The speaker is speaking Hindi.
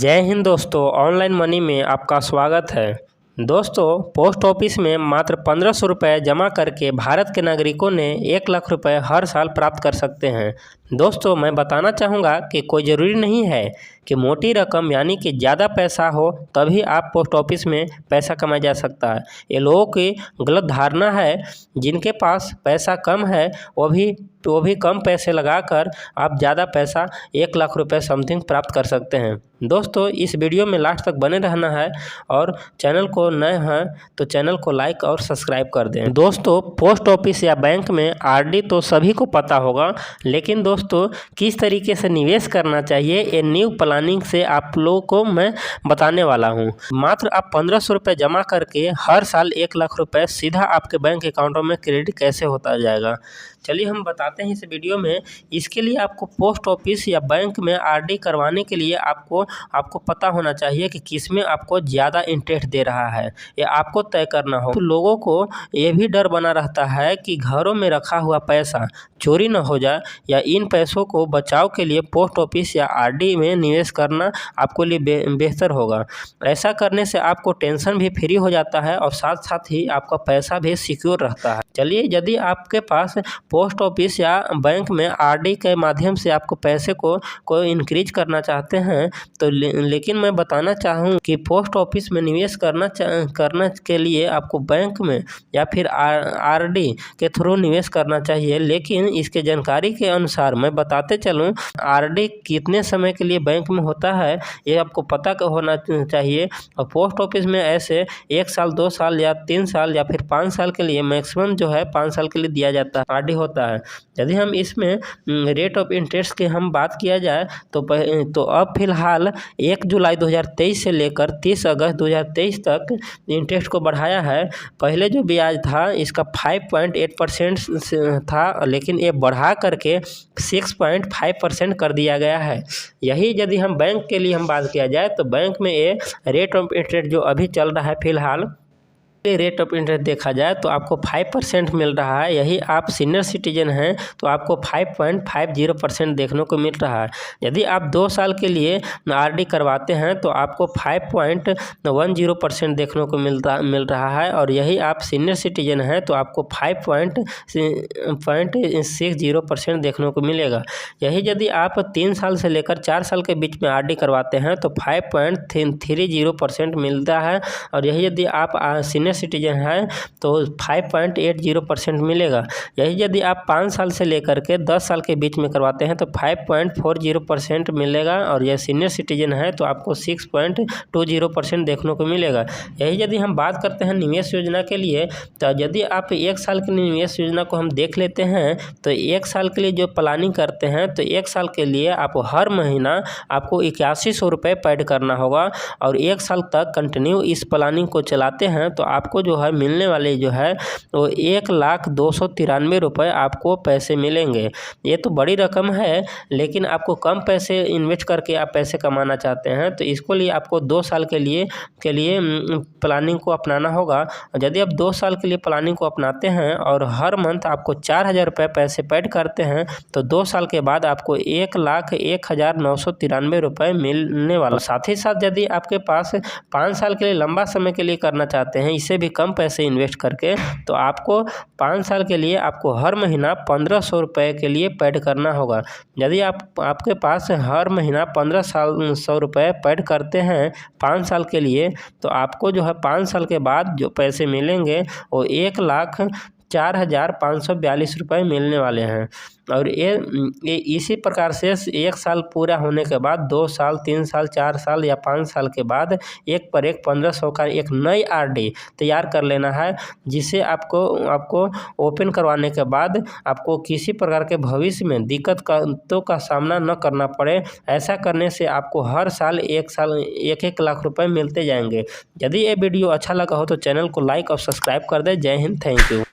जय हिंद दोस्तों, ऑनलाइन मनी में आपका स्वागत है। दोस्तों, पोस्ट ऑफिस में मात्र 1500 रुपये जमा करके भारत के नागरिकों ने 1 लाख रुपए हर साल प्राप्त कर सकते हैं। दोस्तों, मैं बताना चाहूँगा कि कोई ज़रूरी नहीं है कि मोटी रकम यानी कि ज़्यादा पैसा हो तभी आप पोस्ट ऑफिस में पैसा कमाया जा सकता है। ये लोगों की गलत धारणा है। जिनके पास पैसा कम है वो भी कम पैसे लगाकर आप ज़्यादा पैसा 1 लाख रुपए समथिंग प्राप्त कर सकते हैं। दोस्तों, इस वीडियो में लास्ट तक बने रहना है और चैनल को नए हैं तो चैनल को लाइक और सब्सक्राइब कर दें। दोस्तों, पोस्ट ऑफिस या बैंक में आरडी तो सभी को पता होगा, लेकिन दोस्तों किस तरीके से निवेश करना चाहिए ये न्यू प्लानिंग से आप लोगों को मैं बताने वाला हूँ। मात्र आप 1500 रुपये जमा करके हर साल 1 लाख रुपए सीधा आपके बैंक अकाउंटों में क्रेडिट कैसे होता जाएगा, चलिए हम बताते हैं इस वीडियो में। इसके लिए आपको पोस्ट ऑफिस या बैंक में आरडी करवाने के लिए आपको पता होना चाहिए कि किसमें आपको ज़्यादा इंटरेस्ट दे रहा है, ये आपको तय करना हो। तो लोगों को ये भी डर बना रहता है कि घरों में रखा हुआ पैसा चोरी न हो जाए, या इन पैसों को बचाव के लिए पोस्ट ऑफिस या आरडी में निवेश करना आपके लिए बेहतर होगा। ऐसा करने से आपको टेंशन भी फ्री हो जाता है और साथ साथ ही आपका पैसा भी सिक्योर रहता है। चलिए, यदि आपके पास पोस्ट ऑफिस या बैंक में आरडी के माध्यम से आपको पैसे को इंक्रीज करना चाहते हैं तो लेकिन मैं बताना चाहूँ कि पोस्ट ऑफिस में निवेश करना के लिए आपको बैंक में या फिर आरडी के थ्रू निवेश करना चाहिए। लेकिन इसके जानकारी के अनुसार मैं बताते चलूँ, आरडी कितने समय के लिए बैंक में होता है ये आपको पता होना चाहिए। और पोस्ट ऑफिस में ऐसे 1 साल 2 साल या 3 साल या फिर 5 साल के लिए मैक्सिमम जो है 5 साल के लिए दिया जाता है, आरडी होता है। यदि हम इसमें रेट ऑफ इंटरेस्ट की हम बात किया जाए तो अब फिलहाल 1 जुलाई 2023 से लेकर 30 अगस्त 2023 तक इंटरेस्ट को बढ़ाया है। पहले जो ब्याज था इसका 5.8% था, लेकिन ये बढ़ा करके 6.5% कर दिया गया है। यही यदि हम बैंक के लिए हम बात किया जाए तो बैंक में ये रेट ऑफ इंटरेस्ट जो अभी चल रहा है फिलहाल, रेट ऑफ इंटरेस्ट देखा जाए तो आपको 5% मिल रहा है। यही आप सीनियर सिटीजन हैं तो आपको 5.50% देखने को मिल रहा है। यदि आप 2 साल के लिए आरडी करवाते हैं तो आपको 5.10% देखने को मिल रहा है, और यही आप सीनियर सिटीजन हैं तो आपको 5.60% देखने को मिलेगा। यही यदि आप 3 साल से लेकर 4 साल के बीच में आरडी करवाते हैं तो 5.30% मिलता है, और यही यदि आप सीनियर सिटीजन है तो 5.80% मिलेगा। यही यदि आप 5 साल से लेकर के 10 साल के बीच में करवाते हैं तो 5.40% मिलेगा, और यह सीनियर सिटीजन है तो आपको 6.20% देखने को मिलेगा। यही यदि हम बात करते हैं निवेश योजना के लिए, तो यदि आप 1 साल के लिए निवेश योजना को हम देख लेते हैं तो 1 साल के लिए जो प्लानिंग करते हैं तो 1 साल के लिए आप हर महीना आपको 8100 रुपये पेड करना होगा, और 1 साल तक कंटिन्यू इस प्लानिंग को चलाते हैं तो आपको जो है मिलने वाले जो है वो 1,293,000 रुपये आपको पैसे मिलेंगे। ये तो बड़ी रकम है, लेकिन आपको कम पैसे इन्वेस्ट करके आप पैसे कमाना चाहते हैं तो इसको लिए आपको 2 साल के लिए प्लानिंग को अपनाना होगा। यदि आप 2 साल के लिए प्लानिंग को अपनाते हैं और हर मंथ आपको 4,000 रुपये पैसे पेड करते हैं तो 2 साल के बाद आपको 1,01,993 रुपये मिलने वाला। साथ ही साथ यदि आपके पास 5 साल के लिए लंबा समय के लिए करना चाहते हैं इससे भी कम पैसे इन्वेस्ट करके, तो आपको 5 साल के लिए आपको हर महीना 1500 रुपये के लिए पेड करना होगा। यदि आपके पास हर महीना 1500 रुपये पेड करते हैं 5 साल के लिए, तो आपको जो है 5 साल के बाद जो पैसे मिलेंगे वो 1,04,542 रुपये मिलने वाले हैं। और ये इसी प्रकार से 1 साल पूरा होने के बाद 2 साल 3 साल 4 साल या 5 साल के बाद एक पर एक 1500 का एक नई आरडी तैयार कर लेना है, जिसे आपको ओपन करवाने के बाद आपको किसी प्रकार के भविष्य में दिक्कतों का सामना न करना पड़े। ऐसा करने से आपको हर साल 1 लाख रुपये मिलते जाएंगे। यदि ये वीडियो अच्छा लगा हो तो चैनल को लाइक और सब्सक्राइब कर दें। जय हिंद, थैंक यू।